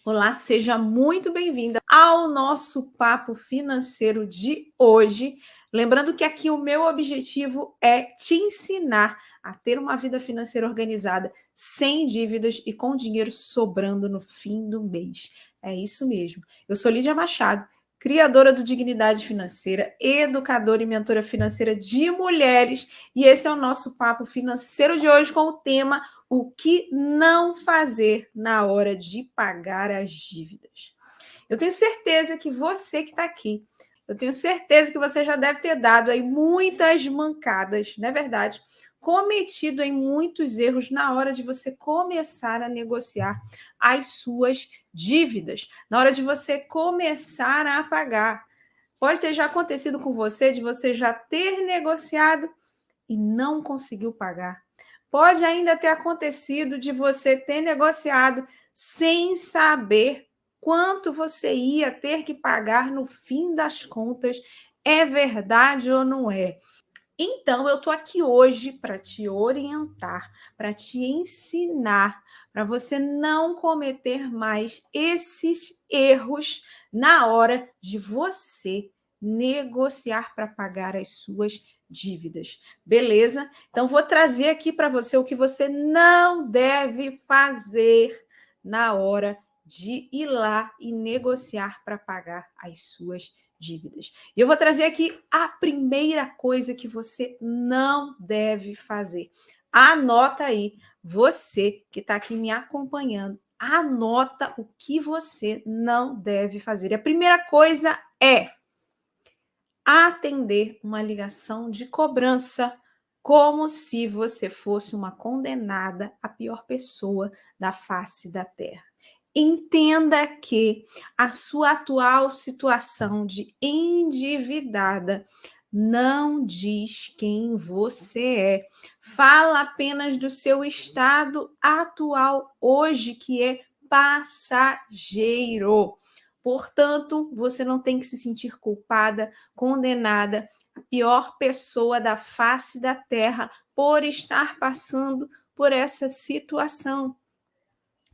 Olá, seja muito bem-vinda ao nosso papo financeiro de hoje. Lembrando que aqui o meu objetivo é te ensinar a ter uma vida financeira organizada, sem dívidas e com dinheiro sobrando no fim do mês. É isso mesmo. Eu sou Lídia Machado, criadora do Dignidade Financeira, educadora e mentora financeira de mulheres, e esse é o nosso papo financeiro de hoje com o tema o que não fazer na hora de pagar as dívidas. Eu tenho certeza que você que está aqui, eu tenho certeza que você já deve ter dado aí muitas mancadas, não é verdade? Cometido em muitos erros na hora de você começar a negociar as suas dívidas, na hora de você começar a pagar. Pode ter já acontecido com você de você já ter negociado e não conseguiu pagar. Pode ainda ter acontecido de você ter negociado sem saber quanto você ia ter que pagar no fim das contas. É verdade ou não é? Então, eu estou aqui hoje para te orientar, para te ensinar, para você não cometer mais esses erros na hora de você negociar para pagar as suas dívidas. Beleza? Então, vou trazer aqui para você o que você não deve fazer na hora de ir lá e negociar para pagar as suas dívidas. E eu vou trazer aqui a primeira coisa que você não deve fazer. Anota aí, você que está aqui me acompanhando, anota o que você não deve fazer. A primeira coisa é atender uma ligação de cobrança como se você fosse uma condenada, a pior pessoa da face da terra. Entenda que a sua atual situação de endividada não diz quem você é. Fala apenas do seu estado atual hoje, que é passageiro. Portanto, você não tem que se sentir culpada, condenada, a pior pessoa da face da terra por estar passando por essa situação.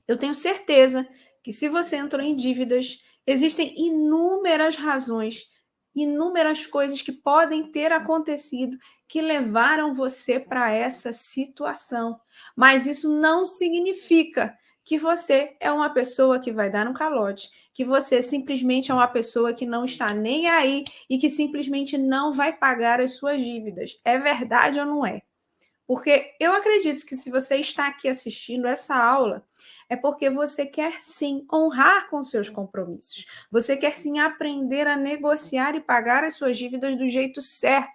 Eu tenho certeza que se você entrou em dívidas, existem inúmeras razões, inúmeras coisas que podem ter acontecido que levaram você para essa situação. Mas isso não significa que você é uma pessoa que vai dar um calote, que você simplesmente é uma pessoa que não está nem aí e que simplesmente não vai pagar as suas dívidas. É verdade ou não é? Porque eu acredito que se você está aqui assistindo essa aula, é porque você quer sim honrar com seus compromissos. Você quer sim aprender a negociar e pagar as suas dívidas do jeito certo.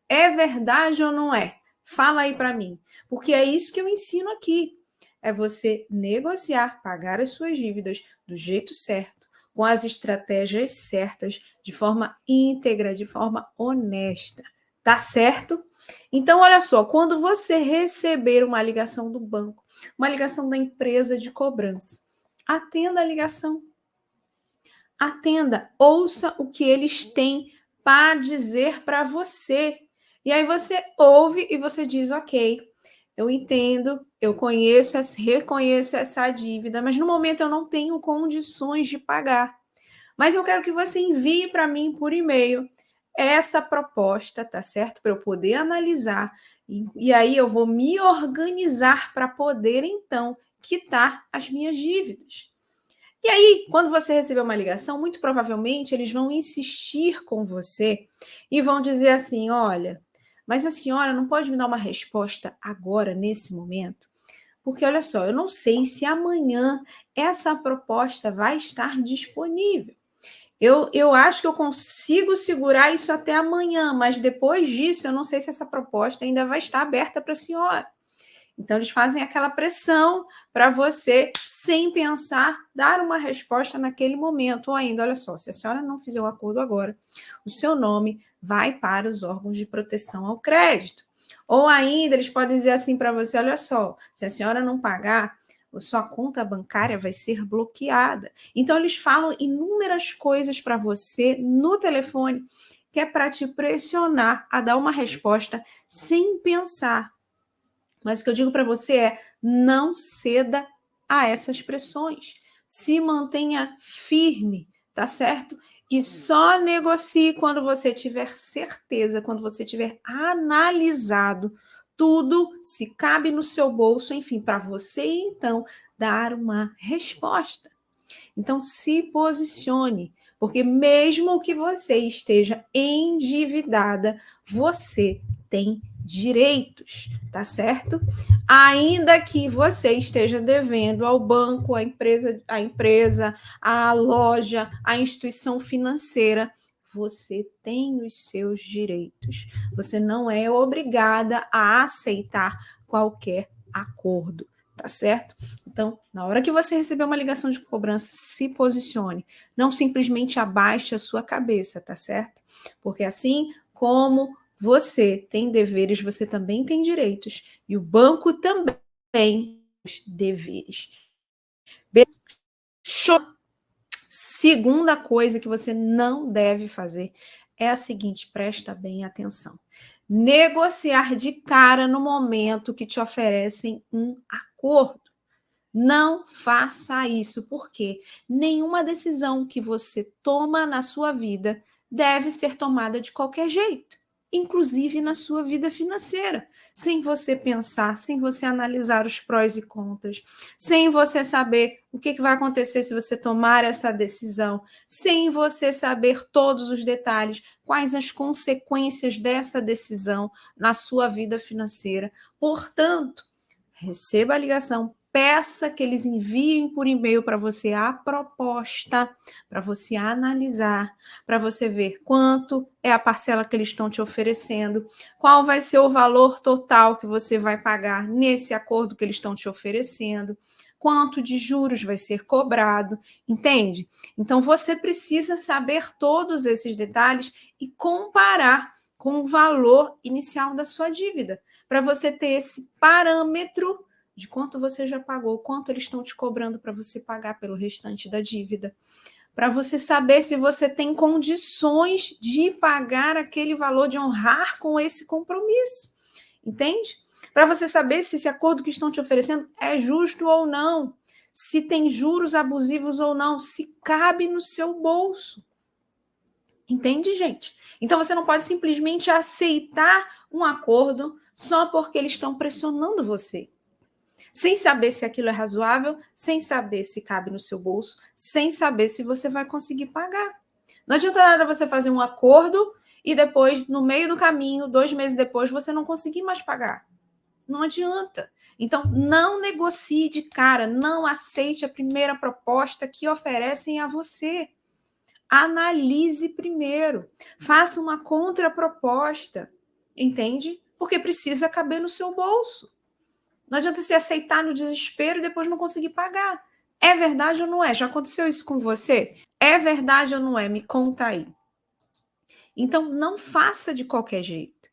É verdade ou não é? Fala aí para mim. Porque é isso que eu ensino aqui. É você negociar, pagar as suas dívidas do jeito certo, com as estratégias certas, de forma íntegra, de forma honesta. Tá certo? Então, olha só, quando você receber uma ligação do banco, uma ligação da empresa de cobrança, atenda a ligação. Atenda, ouça o que eles têm para dizer para você. E aí você ouve e você diz, ok, eu entendo, eu conheço, reconheço essa dívida, mas no momento eu não tenho condições de pagar. Mas eu quero que você envie para mim por e-mail essa proposta, tá certo? Para eu poder analisar. E aí eu vou me organizar para poder, então, quitar as minhas dívidas. E aí, quando você receber uma ligação, muito provavelmente eles vão insistir com você e vão dizer assim: olha, mas a senhora não pode me dar uma resposta agora, nesse momento? Porque olha só, eu não sei se amanhã essa proposta vai estar disponível. Eu acho que eu consigo segurar isso até amanhã, mas depois disso eu não sei se essa proposta ainda vai estar aberta para a senhora. Então, eles fazem aquela pressão para você, sem pensar, dar uma resposta naquele momento. Ou ainda, olha só, se a senhora não fizer o acordo agora, o seu nome vai para os órgãos de proteção ao crédito. Ou ainda, eles podem dizer assim para você, olha só, se a senhora não pagar, a sua conta bancária vai ser bloqueada. Então, eles falam inúmeras coisas para você no telefone, que é para te pressionar a dar uma resposta sem pensar. Mas o que eu digo para você é: não ceda a essas pressões. se mantenha firme, tá certo? E só negocie quando você tiver certeza, quando você tiver analisado tudo, se cabe no seu bolso, enfim, para você então dar uma resposta. Então, se posicione, porque mesmo que você esteja endividada, você tem direitos, tá certo? Ainda que você esteja devendo ao banco, à loja, à instituição financeira, você tem os seus direitos. Você não é obrigada a aceitar qualquer acordo, tá certo? Então, na hora que você receber uma ligação de cobrança, se posicione. Não simplesmente abaixe a sua cabeça, tá certo? Porque assim como você tem deveres, você também tem direitos. E o banco também tem os deveres. Show! Segunda coisa que você não deve fazer é a seguinte, presta bem atenção. Negociar de cara no momento que te oferecem um acordo. Não faça isso, porque nenhuma decisão que você toma na sua vida deve ser tomada de qualquer jeito, inclusive na sua vida financeira, sem você pensar, sem você analisar os prós e contras, sem você saber o que vai acontecer se você tomar essa decisão, sem você saber todos os detalhes, quais as consequências dessa decisão na sua vida financeira. Portanto, receba a ligação, peça que eles enviem por e-mail para você a proposta, para você analisar, para você ver quanto é a parcela que eles estão te oferecendo, qual vai ser o valor total que você vai pagar nesse acordo que eles estão te oferecendo, quanto de juros vai ser cobrado, entende? Então você precisa saber todos esses detalhes e comparar com o valor inicial da sua dívida, para você ter esse parâmetro de quanto você já pagou, quanto eles estão te cobrando para você pagar pelo restante da dívida, para você saber se você tem condições de pagar aquele valor, de honrar com esse compromisso, entende? Para você saber se esse acordo que estão te oferecendo é justo ou não, se tem juros abusivos ou não, se cabe no seu bolso. Entende, gente? Então você não pode simplesmente aceitar um acordo só porque eles estão pressionando você, sem saber se aquilo é razoável, sem saber se cabe no seu bolso, sem saber se você vai conseguir pagar. Não adianta nada você fazer um acordo e depois, no meio do caminho, 2 meses depois, você não conseguir mais pagar. Não adianta. Então, não negocie de cara, não aceite a primeira proposta que oferecem a você. Analise primeiro, faça uma contraproposta, entende? Porque precisa caber no seu bolso. Não adianta você aceitar no desespero e depois não conseguir pagar. É verdade ou não é? Já aconteceu isso com você? É verdade ou não é? Me conta aí. Então, não faça de qualquer jeito.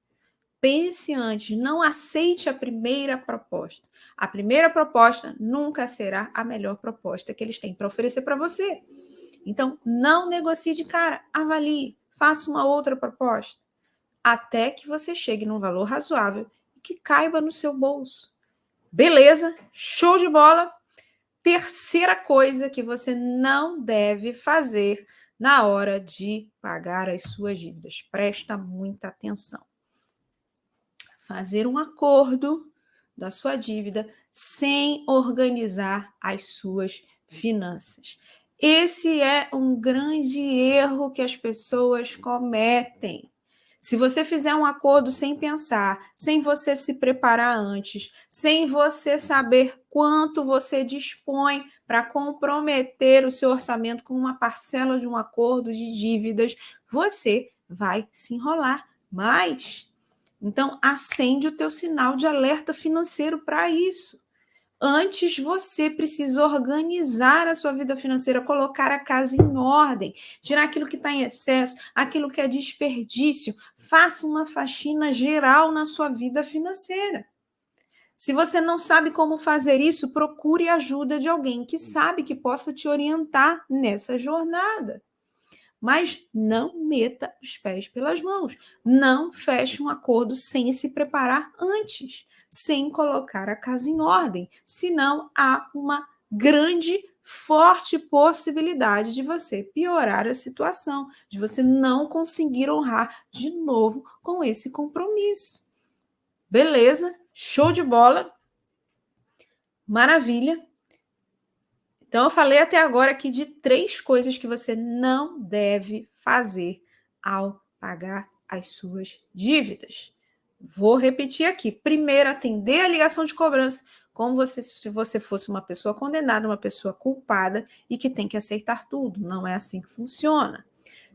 Pense antes, não aceite a primeira proposta. A primeira proposta nunca será a melhor proposta que eles têm para oferecer para você. Então, não negocie de cara, avalie, faça uma outra proposta, até que você chegue num valor razoável e que caiba no seu bolso. Beleza? Show de bola! Terceira coisa que você não deve fazer na hora de pagar as suas dívidas. Presta muita atenção. Fazer um acordo da sua dívida sem organizar as suas finanças. Esse é um grande erro que as pessoas cometem. Se você fizer um acordo sem pensar, sem você se preparar antes, sem você saber quanto você dispõe para comprometer o seu orçamento com uma parcela de um acordo de dívidas, você vai se enrolar mais. Então, acende o teu sinal de alerta financeiro para isso. Antes, você precisa organizar a sua vida financeira, colocar a casa em ordem, tirar aquilo que está em excesso, aquilo que é desperdício. Faça uma faxina geral na sua vida financeira. Se você não sabe como fazer isso, procure a ajuda de alguém que sabe, que possa te orientar nessa jornada. Mas não meta os pés pelas mãos. Não feche um acordo sem se preparar antes, sem colocar a casa em ordem. Senão há uma grande forte possibilidade de você piorar a situação, de você não conseguir honrar de novo com esse compromisso. Beleza? Show de bola? Maravilha. Então, eu falei até agora aqui de 3 coisas que você não deve fazer ao pagar as suas dívidas. Vou repetir aqui. Primeiro, atender a ligação de cobrança, como se você fosse uma pessoa condenada, uma pessoa culpada e que tem que aceitar tudo. Não é assim que funciona.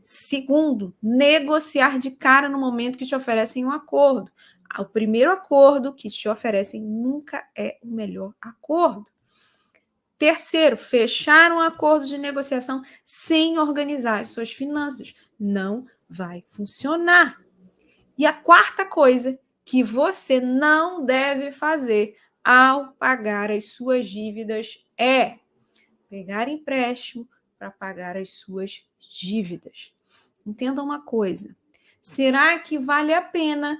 Segundo, negociar de cara no momento que te oferecem um acordo. O primeiro acordo que te oferecem nunca é o melhor acordo. Terceiro, fechar um acordo de negociação sem organizar as suas finanças. Não vai funcionar. E a quarta coisa que você não deve fazer ao pagar as suas dívidas é pegar empréstimo para pagar as suas dívidas. Entenda uma coisa. Será que vale a pena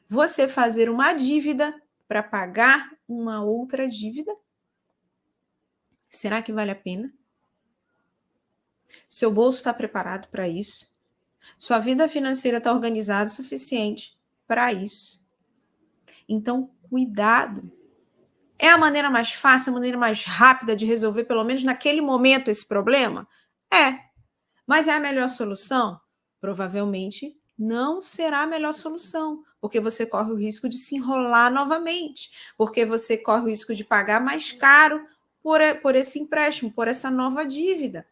você fazer uma dívida para pagar uma outra dívida? Será que vale a pena? Seu bolso está preparado para isso? Sua vida financeira está organizada o suficiente para isso? Então, cuidado. É a maneira mais fácil, a maneira mais rápida de resolver, pelo menos naquele momento, esse problema? É. Mas é a melhor solução? Provavelmente não será a melhor solução, porque você corre o risco de se enrolar novamente, porque você corre o risco de pagar mais caro por esse empréstimo, por essa nova dívida.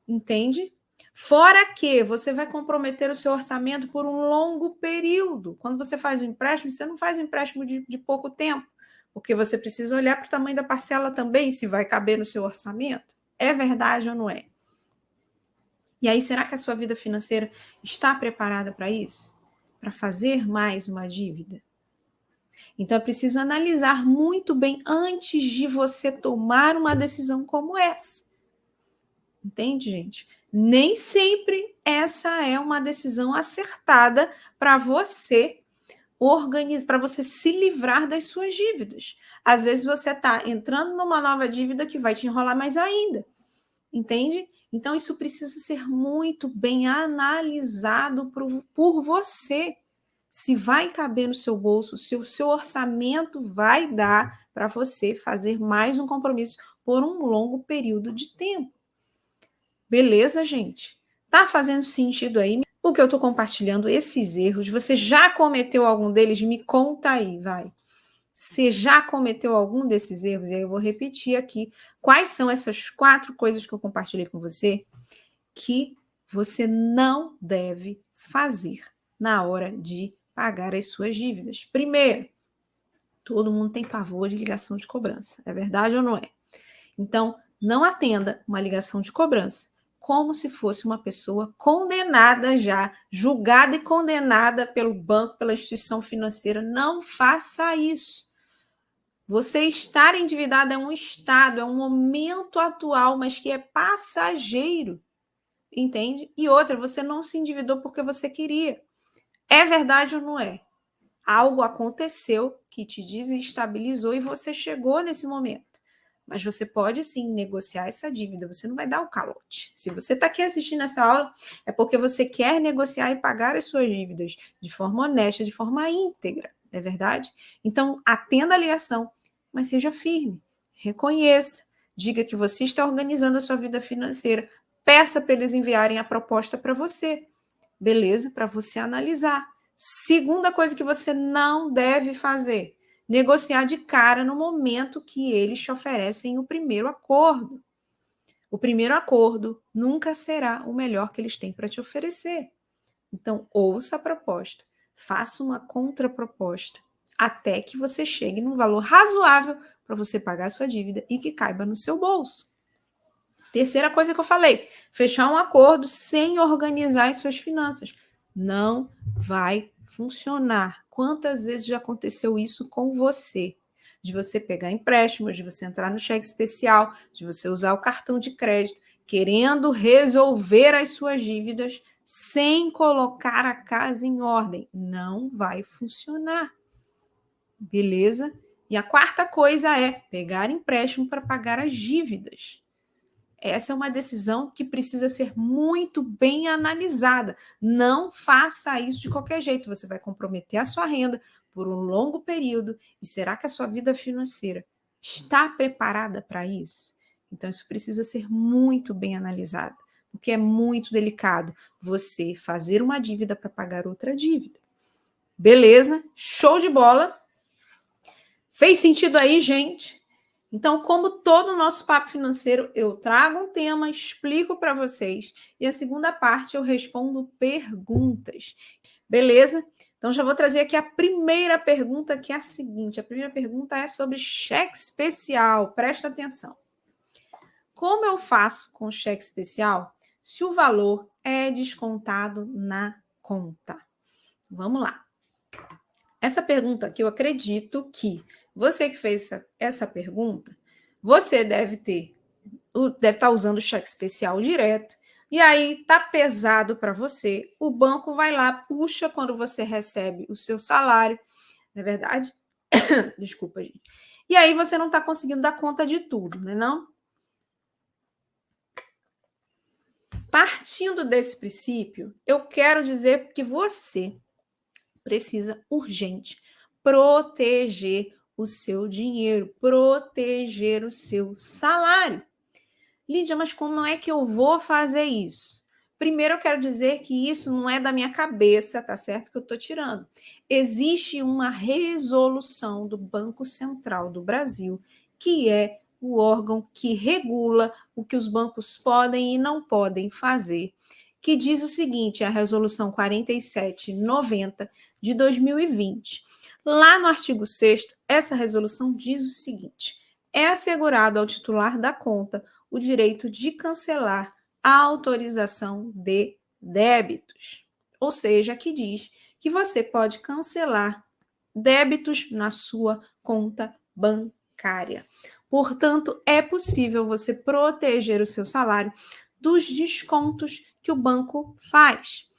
Entende? Fora que você vai comprometer o seu orçamento por um longo período. Quando você faz um empréstimo, você não faz um empréstimo de pouco tempo, porque você precisa olhar para o tamanho da parcela também, se vai caber no seu orçamento. É verdade ou não é? E aí, será que a sua vida financeira está preparada para isso? Para fazer mais uma dívida? Então, é preciso analisar muito bem antes de você tomar uma decisão como essa. Entende, gente? Nem sempre essa é uma decisão acertada para você organizar, para você se livrar das suas dívidas. Às vezes você está entrando numa nova dívida que vai te enrolar mais ainda. Entende? Então, isso precisa ser muito bem analisado por você. Se vai caber no seu bolso, se o seu orçamento vai dar para você fazer mais um compromisso por um longo período de tempo. Beleza, gente? Tá fazendo sentido aí? O que eu estou compartilhando, esses erros, você já cometeu algum deles? Me conta aí, vai. Você já cometeu algum desses erros? E aí eu vou repetir aqui. Quais são essas 4 coisas que eu compartilhei com você que você não deve fazer na hora de pagar as suas dívidas? Primeiro, todo mundo tem pavor de ligação de cobrança. É verdade ou não é? Então, não atenda uma ligação de cobrança como se fosse uma pessoa condenada já, julgada e condenada pelo banco, pela instituição financeira. Não faça isso. Você estar endividado é um estado, é um momento atual, mas que é passageiro, entende? E outra, você não se endividou porque você queria. É verdade ou não é? Algo aconteceu que te desestabilizou e você chegou nesse momento. Mas você pode sim negociar essa dívida, você não vai dar o calote. Se você está aqui assistindo essa aula, é porque você quer negociar e pagar as suas dívidas de forma honesta, de forma íntegra, não é verdade? Então, atenda a ligação, mas seja firme, reconheça, diga que você está organizando a sua vida financeira, peça para eles enviarem a proposta para você, beleza? Para você analisar. Segunda coisa que você não deve fazer: negociar de cara no momento que eles te oferecem o primeiro acordo. O primeiro acordo nunca será o melhor que eles têm para te oferecer. Então, ouça a proposta, faça uma contraproposta, até que você chegue num valor razoável para você pagar a sua dívida e que caiba no seu bolso. Terceira coisa que eu falei: fechar um acordo sem organizar as suas finanças. Não vai funcionar. Quantas vezes já aconteceu isso com você? De você pegar empréstimos, de você entrar no cheque especial, de você usar o cartão de crédito, querendo resolver as suas dívidas sem colocar a casa em ordem. Não vai funcionar. Beleza? E a quarta coisa é pegar empréstimo para pagar as dívidas. Essa é uma decisão que precisa ser muito bem analisada. Não faça isso de qualquer jeito. Você vai comprometer a sua renda por um longo período. E será que a sua vida financeira está preparada para isso? Então, isso precisa ser muito bem analisado, porque é muito delicado você fazer uma dívida para pagar outra dívida. Beleza? Show de bola. Fez sentido aí, gente? Então, como todo o nosso papo financeiro, eu trago um tema, explico para vocês, e a segunda parte eu respondo perguntas. Beleza? Então, já vou trazer aqui a primeira pergunta, que é a seguinte. A primeira pergunta é sobre cheque especial. Presta atenção. Como eu faço com cheque especial se o valor é descontado na conta? Vamos lá. Essa pergunta aqui, eu acredito que você que fez essa pergunta, você deve estar usando o cheque especial direto, e aí tá pesado para você, o banco vai lá, puxa quando você recebe o seu salário, não é verdade? Desculpa, gente. E aí você não está conseguindo dar conta de tudo, né, não? Partindo desse princípio, eu quero dizer que você precisa urgente proteger o seu dinheiro, proteger o seu salário. Lídia, mas como é que eu vou fazer isso? Primeiro, eu quero dizer que isso não é da minha cabeça, tá certo? Que eu estou tirando. Existe uma resolução do Banco Central do Brasil, que é o órgão que regula o que os bancos podem e não podem fazer, que diz o seguinte, a resolução 4790 de 2020. Lá no artigo 6º, essa resolução diz o seguinte: é assegurado ao titular da conta o direito de cancelar a autorização de débitos. Ou seja, aqui diz que você pode cancelar débitos na sua conta bancária. Portanto, é possível você proteger o seu salário dos descontos que o banco faz.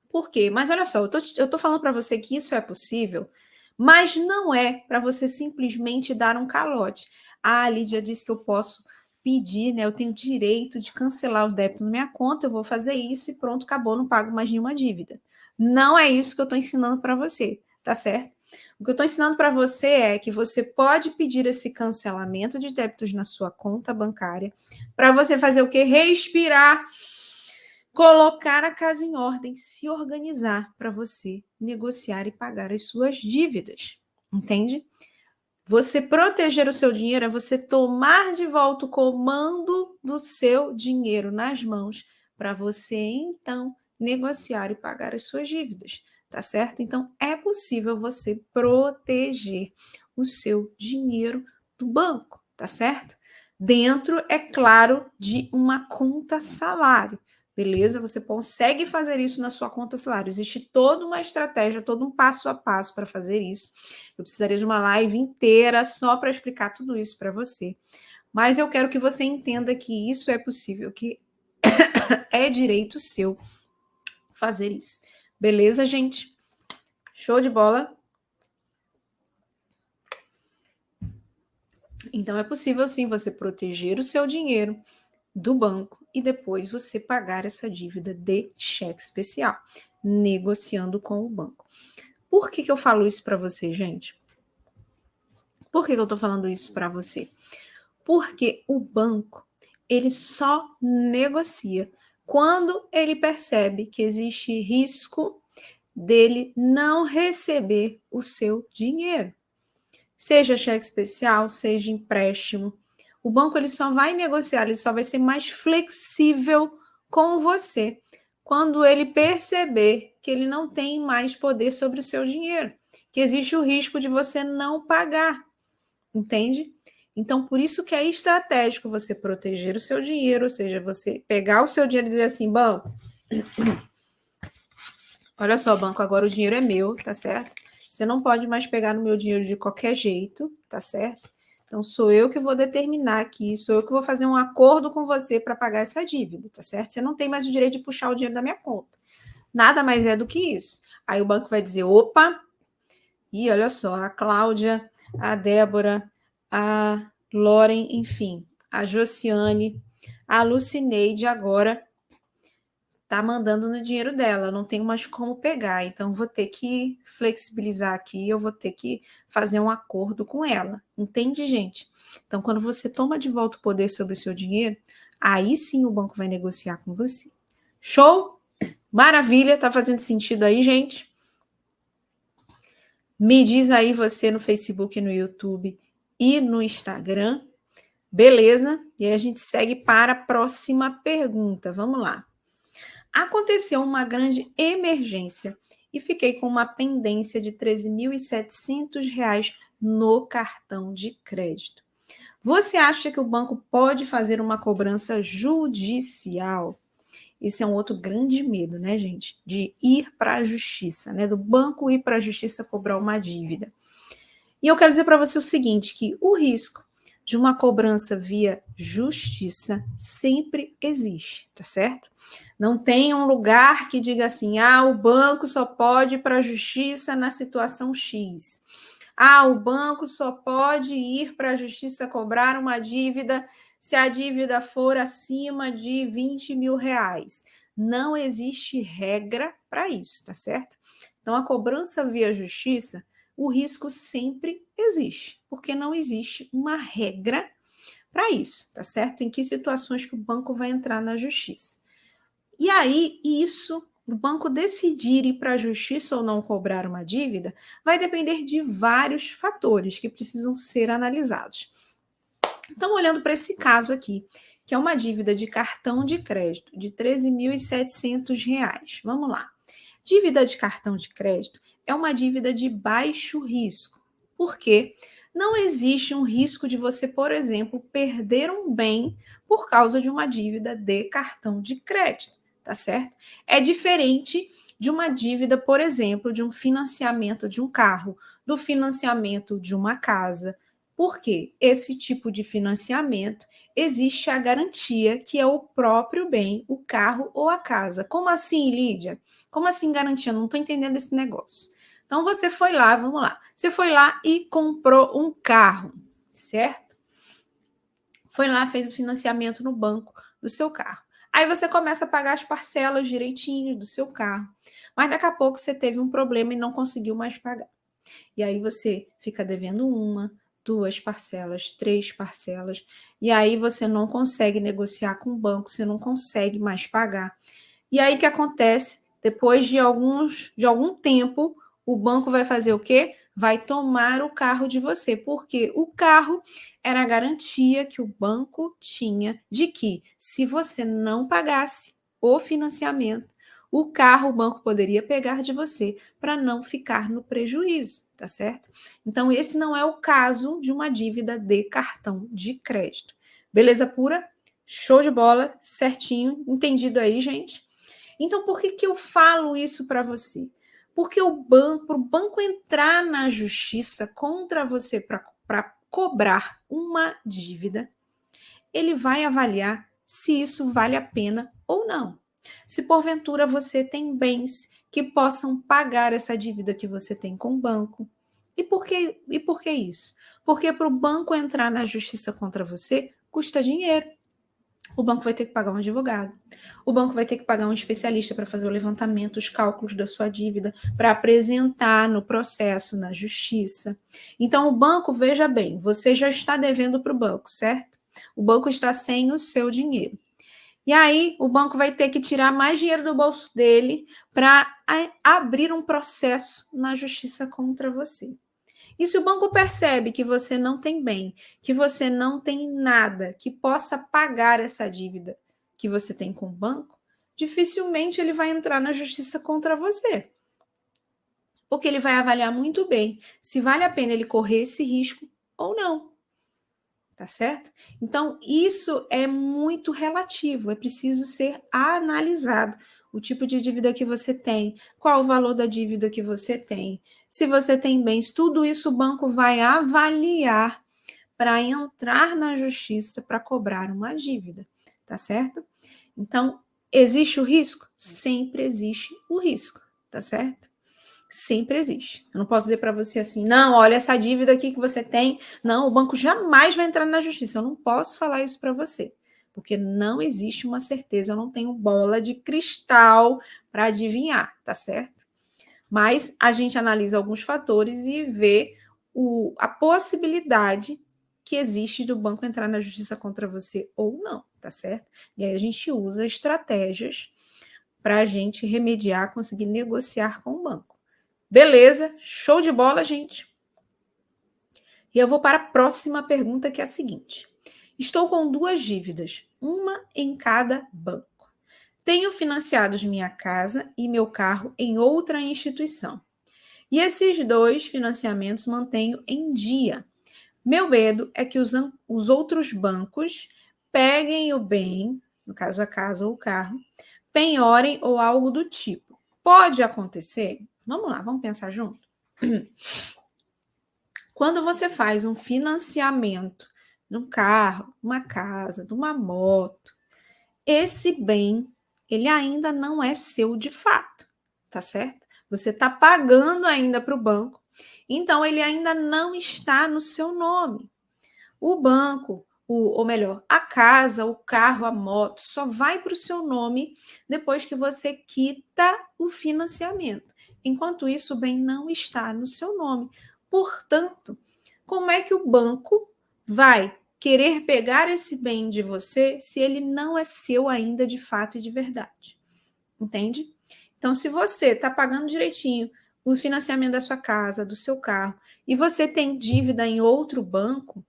Por quê? Mas olha só, eu estou falando para você que isso é possível, mas não é para você simplesmente dar um calote. Ah, a Lídia disse que eu posso pedir, né? Eu tenho direito de cancelar o débito na minha conta, eu vou fazer isso e pronto, acabou, não pago mais nenhuma dívida. Não é isso que eu estou ensinando para você, tá certo? O que eu estou ensinando para você é que você pode pedir esse cancelamento de débitos na sua conta bancária para você fazer o quê? Respirar, colocar a casa em ordem, se organizar para você negociar e pagar as suas dívidas. Entende? Você proteger o seu dinheiro é você tomar de volta o comando do seu dinheiro nas mãos para você, então, negociar e pagar as suas dívidas, tá certo? Então, é possível você proteger o seu dinheiro do banco, tá certo? Dentro, é claro, de uma conta salário. Beleza? Você consegue fazer isso na sua conta salário. Existe toda uma estratégia, todo um passo a passo para fazer isso. Eu precisaria de uma live inteira só para explicar tudo isso para você. Mas eu quero que você entenda que isso é possível, que é direito seu fazer isso. Beleza, gente? Show de bola? Então é possível sim você proteger o seu dinheiro do banco e depois você pagar essa dívida de cheque especial, negociando com o banco. Por que eu falo isso para você, gente? Por que eu estou falando isso para você? Porque o banco, ele só negocia quando ele percebe que existe risco dele não receber o seu dinheiro. Seja cheque especial, seja empréstimo. O banco ele só vai negociar, ele só vai ser mais flexível com você quando ele perceber que ele não tem mais poder sobre o seu dinheiro, que existe o risco de você não pagar, entende? Então, por isso que é estratégico você proteger o seu dinheiro, ou seja, você pegar o seu dinheiro e dizer assim, banco, olha só, banco, agora o dinheiro é meu, tá certo? Você não pode mais pegar no meu dinheiro de qualquer jeito, tá certo? Então, sou eu que vou determinar aqui, sou eu que vou fazer um acordo com você para pagar essa dívida, tá certo? Você não tem mais o direito de puxar o dinheiro da minha conta. Nada mais é do que isso. Aí o banco vai dizer, opa, e olha só, a Cláudia a Débora, a Loren, enfim, a Josiane, a Lucineide agora tá mandando no dinheiro dela, não tenho mais como pegar, então vou ter que flexibilizar aqui, eu vou ter que fazer um acordo com ela, entende, gente? Então, quando você toma de volta o poder sobre o seu dinheiro, aí sim o banco vai negociar com você. Show? Maravilha, tá fazendo sentido aí, gente? Me diz aí você no Facebook, no YouTube e no Instagram, beleza? E aí a gente segue para a próxima pergunta, vamos lá. Aconteceu uma grande emergência e fiquei com uma pendência de R$ 13.700 no cartão de crédito. Você acha que o banco pode fazer uma cobrança judicial? Esse é um outro grande medo, né, gente? De ir para a justiça, né? Do banco ir para a justiça cobrar uma dívida. E eu quero dizer para você o seguinte, que o risco de uma cobrança via justiça sempre existe, tá certo? Não tem um lugar que diga assim, o banco só pode ir para a justiça na situação X. O banco só pode ir para a justiça cobrar uma dívida se a dívida for acima de R$ 20.000. Não existe regra para isso, tá certo? Então, a cobrança via justiça, o risco sempre existe, porque não existe uma regra para isso, tá certo? Em que situações que o banco vai entrar na justiça. E aí, isso, o banco decidir ir para a justiça ou não cobrar uma dívida, vai depender de vários fatores que precisam ser analisados. Então, olhando para esse caso aqui, que é uma dívida de cartão de crédito de R$ 13.700. Vamos lá. Dívida de cartão de crédito é uma dívida de baixo risco. Por quê? Não existe um risco de você, por exemplo, perder um bem por causa de uma dívida de cartão de crédito, tá certo? É diferente de uma dívida, por exemplo, de um financiamento de um carro, do financiamento de uma casa. Por quê? Esse tipo de financiamento existe a garantia que é o próprio bem, o carro ou a casa. Como assim, Lídia? Como assim garantia? Não estou entendendo esse negócio. Então, você foi lá, vamos lá. Você foi lá e comprou um carro, certo? Foi lá, fez o financiamento no banco do seu carro. Aí você começa a pagar as parcelas direitinho do seu carro. Mas daqui a pouco você teve um problema e não conseguiu mais pagar. E aí você fica devendo 1, 2 parcelas, 3 parcelas. E aí você não consegue negociar com o banco, você não consegue mais pagar. E aí o que acontece? Depois de algum tempo, o banco vai fazer o quê? Vai tomar o carro de você, porque o carro era a garantia que o banco tinha de que, se você não pagasse o financiamento, o carro o banco poderia pegar de você para não ficar no prejuízo, tá certo? Então, esse não é o caso de uma dívida de cartão de crédito. Beleza pura? Show de bola, certinho, entendido aí, gente? Então, por que eu falo isso para você? Porque o banco entrar na justiça contra você para cobrar uma dívida, ele vai avaliar se isso vale a pena ou não. Se porventura você tem bens que possam pagar essa dívida que você tem com o banco. E por que isso? Porque para o banco entrar na justiça contra você, custa dinheiro. O banco vai ter que pagar um advogado. O banco vai ter que pagar um especialista para fazer o levantamento, os cálculos da sua dívida, para apresentar no processo, na justiça. Então, o banco, veja bem, você já está devendo para o banco, certo? O banco está sem o seu dinheiro. E aí, o banco vai ter que tirar mais dinheiro do bolso dele para abrir um processo na justiça contra você. E se o banco percebe que você não tem bem, que você não tem nada que possa pagar essa dívida que você tem com o banco, dificilmente ele vai entrar na justiça contra você. Porque ele vai avaliar muito bem se vale a pena ele correr esse risco ou não. Tá certo? Então, isso é muito relativo, é preciso ser analisado. O tipo de dívida que você tem, qual o valor da dívida que você tem, se você tem bens, tudo isso o banco vai avaliar para entrar na justiça para cobrar uma dívida, tá certo? Então, existe o risco? Sempre existe o risco, tá certo? Sempre existe. Eu não posso dizer para você assim, não, olha essa dívida aqui que você tem. Não, o banco jamais vai entrar na justiça. Eu não posso falar isso para você, porque não existe uma certeza. Eu não tenho bola de cristal para adivinhar, tá certo? Mas a gente analisa alguns fatores e vê a possibilidade que existe do banco entrar na justiça contra você ou não, tá certo? E aí a gente usa estratégias para a gente remediar, conseguir negociar com o banco. Beleza, show de bola, gente. E eu vou para a próxima pergunta, que é a seguinte: estou com 2 dívidas, uma em cada banco. Tenho financiados minha casa e meu carro em outra instituição. E esses 2 financiamentos mantenho em dia. Meu medo é que os outros bancos peguem o bem, no caso a casa ou o carro, penhorem ou algo do tipo. Pode acontecer? Vamos lá, vamos pensar junto? Quando você faz um financiamento de um carro, uma casa, de uma moto, esse bem, ele ainda não é seu de fato, tá certo? Você está pagando ainda para o banco, então ele ainda não está no seu nome. O banco, ou melhor, a casa, o carro, a moto, só vai para o seu nome depois que você quita o financiamento. Enquanto isso, o bem não está no seu nome. Portanto, como é que o banco vai querer pegar esse bem de você se ele não é seu ainda de fato e de verdade? Entende? Então, se você está pagando direitinho o financiamento da sua casa, do seu carro, e você tem dívida em outro banco,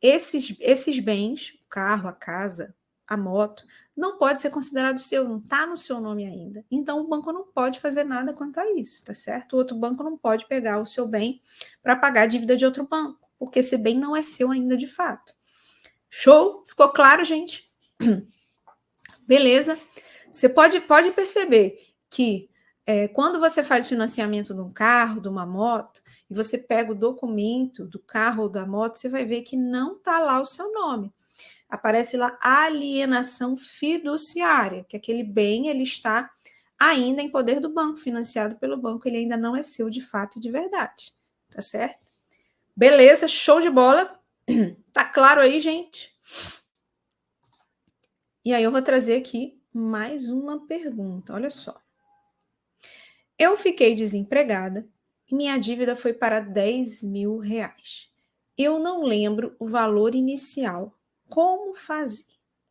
esses bens, o carro, a casa, a moto, não pode ser considerado seu, não está no seu nome ainda. Então, o banco não pode fazer nada quanto a isso, tá certo? O outro banco não pode pegar o seu bem para pagar a dívida de outro banco, porque esse bem não é seu ainda de fato. Show? Ficou claro, gente? Beleza? Você pode perceber que quando você faz financiamento de um carro, de uma moto, e você pega o documento do carro ou da moto, você vai ver que não está lá o seu nome. Aparece lá alienação fiduciária, que aquele bem ele está ainda em poder do banco, financiado pelo banco, ele ainda não é seu de fato e de verdade. Tá certo? Beleza, show de bola. Tá claro aí, gente? E aí eu vou trazer aqui mais uma pergunta. Olha só. Eu fiquei desempregada e minha dívida foi para R$ 10.000. Eu não lembro o valor inicial. Como fazer?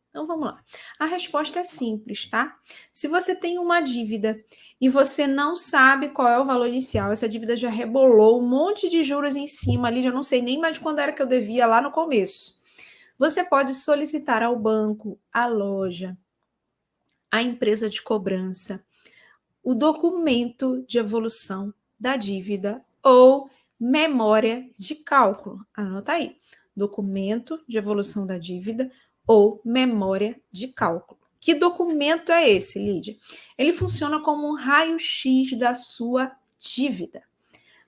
Então vamos lá. A resposta é simples, tá? Se você tem uma dívida e você não sabe qual é o valor inicial, essa dívida já rebolou um monte de juros em cima ali, já não sei nem mais quando era que eu devia lá no começo. Você pode solicitar ao banco, à loja, à empresa de cobrança, o documento de evolução da dívida ou memória de cálculo. Anota aí. Documento de evolução da dívida ou memória de cálculo. Que documento é esse, Lídia? Ele funciona como um raio-x da sua dívida.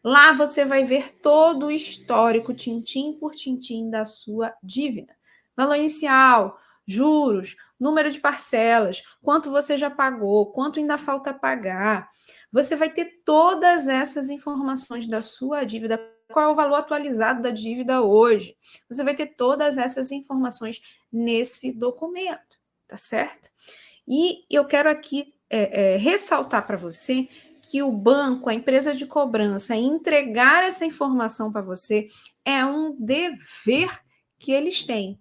Lá você vai ver todo o histórico, tintim por tintim, da sua dívida. Valor inicial, juros, número de parcelas, quanto você já pagou, quanto ainda falta pagar. Você vai ter todas essas informações da sua dívida, qual é o valor atualizado da dívida hoje. Você vai ter todas essas informações nesse documento, tá certo? E eu quero aqui ressaltar para você que o banco, a empresa de cobrança, entregar essa informação para você é um dever que eles têm.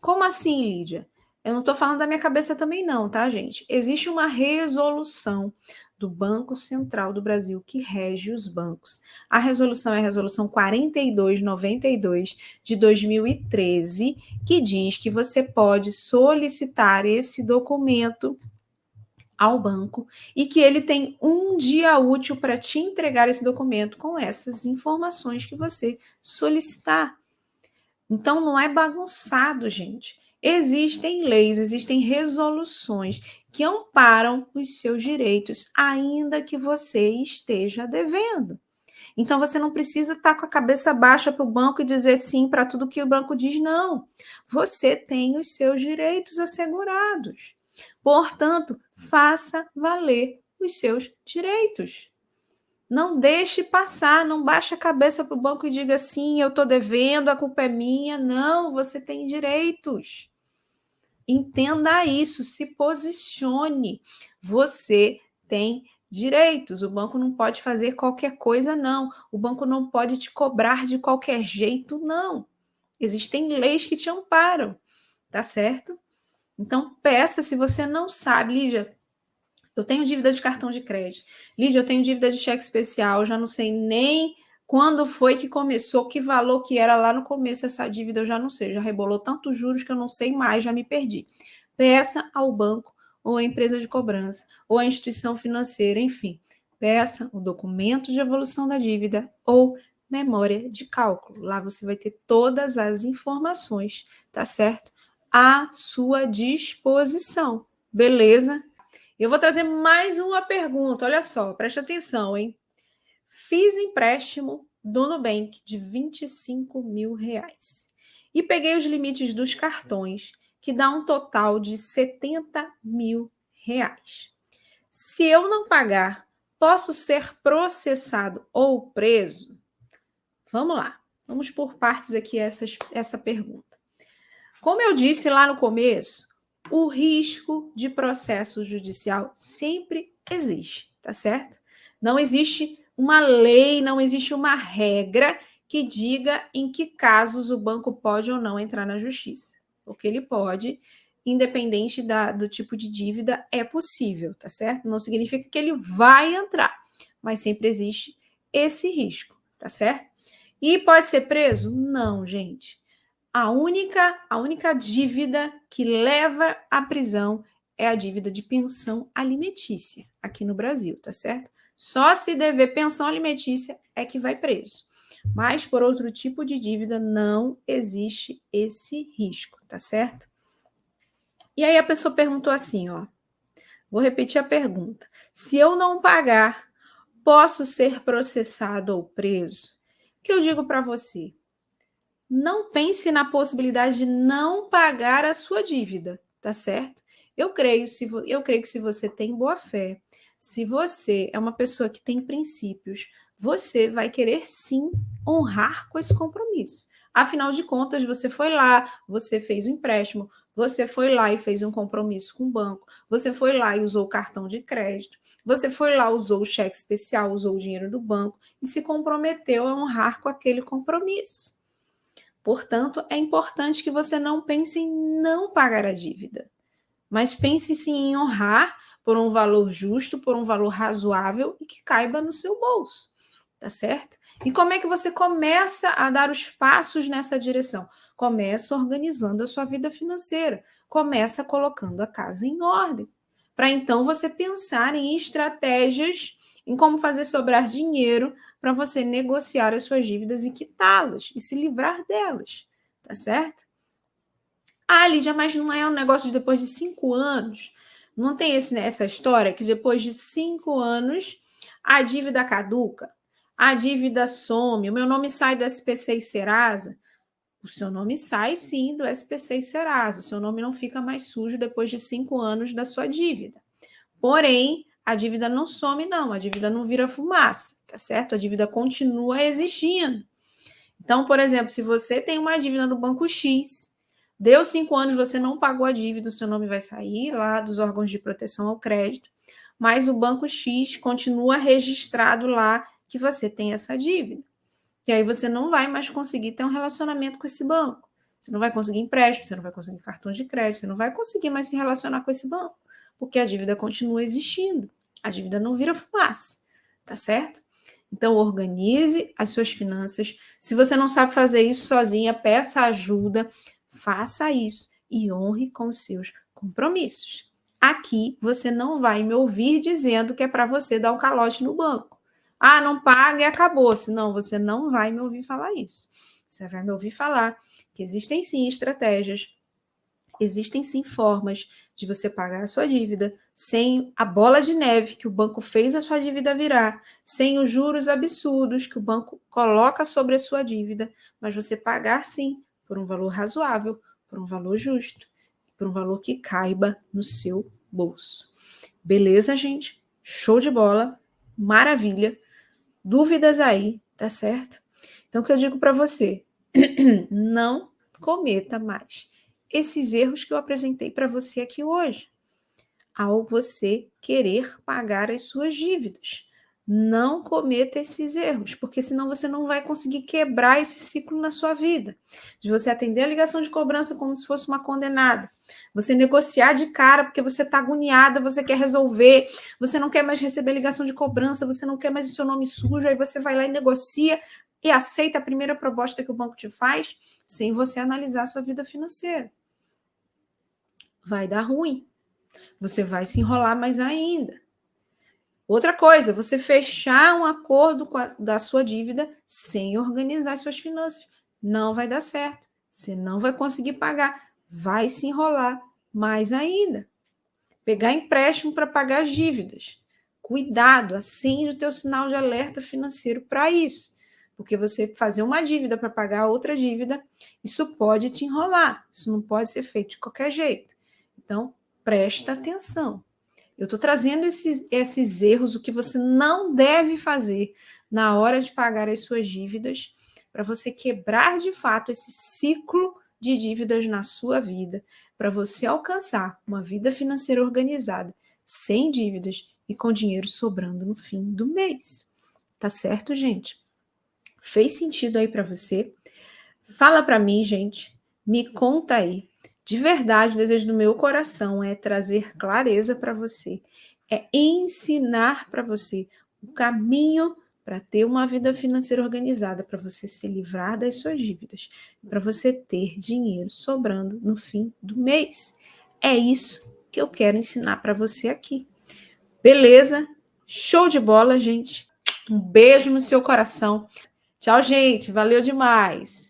Como assim, Lídia? Eu não estou falando da minha cabeça também não, tá, gente? Existe uma resolução do Banco Central do Brasil que rege os bancos. A resolução é a resolução 4292 de 2013, que diz que você pode solicitar esse documento ao banco e que ele tem um dia útil para te entregar esse documento com essas informações que você solicitar. Então, não é bagunçado, gente. Existem leis, existem resoluções que amparam os seus direitos, ainda que você esteja devendo. Então, você não precisa estar com a cabeça baixa para o banco e dizer sim para tudo que o banco diz, não. Você tem os seus direitos assegurados. Portanto, faça valer os seus direitos. Não deixe passar, não baixe a cabeça para o banco e diga assim, eu estou devendo, a culpa é minha. Não, você tem direitos. Entenda isso, se posicione. Você tem direitos. O banco não pode fazer qualquer coisa, não. O banco não pode te cobrar de qualquer jeito, não. Existem leis que te amparam, tá certo? Então, peça se você não sabe, Lídia. Eu tenho dívida de cartão de crédito. Lídia, eu tenho dívida de cheque especial. Já não sei nem quando foi que começou, que valor que era lá no começo essa dívida, eu já não sei. Já rebolou tantos juros que eu não sei mais, já me perdi. Peça ao banco ou à empresa de cobrança ou à instituição financeira, enfim. Peça o documento de evolução da dívida ou memória de cálculo. Lá você vai ter todas as informações, tá certo? À sua disposição. Beleza? Eu vou trazer mais uma pergunta, olha só, preste atenção, hein? Fiz empréstimo do Nubank de R$ 25.000 e peguei os limites dos cartões, que dá um total de R$ 70.000. Se eu não pagar, posso ser processado ou preso? Vamos lá, vamos por partes aqui essa pergunta. Como eu disse lá no começo, o risco de processo judicial sempre existe, tá certo? Não existe uma lei, não existe uma regra que diga em que casos o banco pode ou não entrar na justiça. Porque ele pode, independente do tipo de dívida, é possível, tá certo? Não significa que ele vai entrar, mas sempre existe esse risco, tá certo? E pode ser preso? Não, gente. A única dívida que leva à prisão é a dívida de pensão alimentícia aqui no Brasil, tá certo? Só se dever pensão alimentícia é que vai preso. Mas por outro tipo de dívida não existe esse risco, tá certo? E aí a pessoa perguntou assim, ó. Vou repetir a pergunta. Se eu não pagar, posso ser processado ou preso? O que eu digo para você? Não pense na possibilidade de não pagar a sua dívida, tá certo? Eu creio que se você tem boa fé, se você é uma pessoa que tem princípios, você vai querer sim honrar com esse compromisso. Afinal de contas, você foi lá, você fez um empréstimo, você foi lá e fez um compromisso com o banco, você foi lá e usou o cartão de crédito, você foi lá, usou o cheque especial, usou o dinheiro do banco e se comprometeu a honrar com aquele compromisso. Portanto, é importante que você não pense em não pagar a dívida, mas pense sim em honrar por um valor justo, por um valor razoável e que caiba no seu bolso, tá certo? E como é que você começa a dar os passos nessa direção? Começa organizando a sua vida financeira, começa colocando a casa em ordem, para então você pensar em estratégias em como fazer sobrar dinheiro para você negociar as suas dívidas e quitá-las e se livrar delas, tá certo? Ah, Lídia, mas não é um negócio de depois de 5 anos. Não tem essa história que depois de 5 anos a dívida caduca, a dívida some, o meu nome sai do SPC e Serasa. O seu nome sai sim do SPC e Serasa. O seu nome não fica mais sujo depois de 5 anos da sua dívida. Porém, a dívida não some, não. A dívida não vira fumaça, tá certo? A dívida continua existindo. Então, por exemplo, se você tem uma dívida no banco X, deu 5 anos, você não pagou a dívida, o seu nome vai sair lá dos órgãos de proteção ao crédito, mas o banco X continua registrado lá que você tem essa dívida. E aí você não vai mais conseguir ter um relacionamento com esse banco. Você não vai conseguir empréstimo, você não vai conseguir cartão de crédito, você não vai conseguir mais se relacionar com esse banco, porque a dívida continua existindo. A dívida não vira fumaça, tá certo? Então, organize as suas finanças. Se você não sabe fazer isso sozinha, peça ajuda, faça isso e honre com os seus compromissos. Aqui você não vai me ouvir dizendo que é para você dar um calote no banco. Ah, não paga e acabou-se. Não, você não vai me ouvir falar isso. Você vai me ouvir falar que existem sim estratégias, existem sim formas de você pagar a sua dívida sem a bola de neve que o banco fez a sua dívida virar, sem os juros absurdos que o banco coloca sobre a sua dívida, mas você pagar sim por um valor razoável, por um valor justo, por um valor que caiba no seu bolso. Beleza, gente? Show de bola, maravilha. dúvidas aí, tá certo? Então, o que eu digo para você, não cometa mais esses erros que eu apresentei para você aqui hoje, ao você querer pagar as suas dívidas. Não cometa esses erros, porque senão você não vai conseguir quebrar esse ciclo na sua vida. De você atender a ligação de cobrança como se fosse uma condenada. Você negociar de cara porque você está agoniada, você quer resolver, você não quer mais receber ligação de cobrança, você não quer mais o seu nome sujo, aí você vai lá e negocia e aceita a primeira proposta que o banco te faz, sem você analisar a sua vida financeira. Vai dar ruim. Você vai se enrolar mais ainda. Outra coisa, você fechar um acordo da sua dívida sem organizar suas finanças. Não vai dar certo. Você não vai conseguir pagar. Vai se enrolar mais ainda. Pegar empréstimo para pagar as dívidas. Cuidado, acende o teu sinal de alerta financeiro para isso. Porque você fazer uma dívida para pagar outra dívida, isso pode te enrolar. Isso não pode ser feito de qualquer jeito. Então, presta atenção. Eu estou trazendo esses erros, o que você não deve fazer na hora de pagar as suas dívidas, para você quebrar de fato esse ciclo de dívidas na sua vida, para você alcançar uma vida financeira organizada, sem dívidas e com dinheiro sobrando no fim do mês. Tá certo, gente? Fez sentido aí para você? Fala para mim, gente. Me conta aí. De verdade, o desejo do meu coração é trazer clareza para você, é ensinar para você o caminho para ter uma vida financeira organizada, para você se livrar das suas dívidas, para você ter dinheiro sobrando no fim do mês. É isso que eu quero ensinar para você aqui. Beleza? Show de bola, gente. Um beijo no seu coração. Tchau, gente. Valeu demais.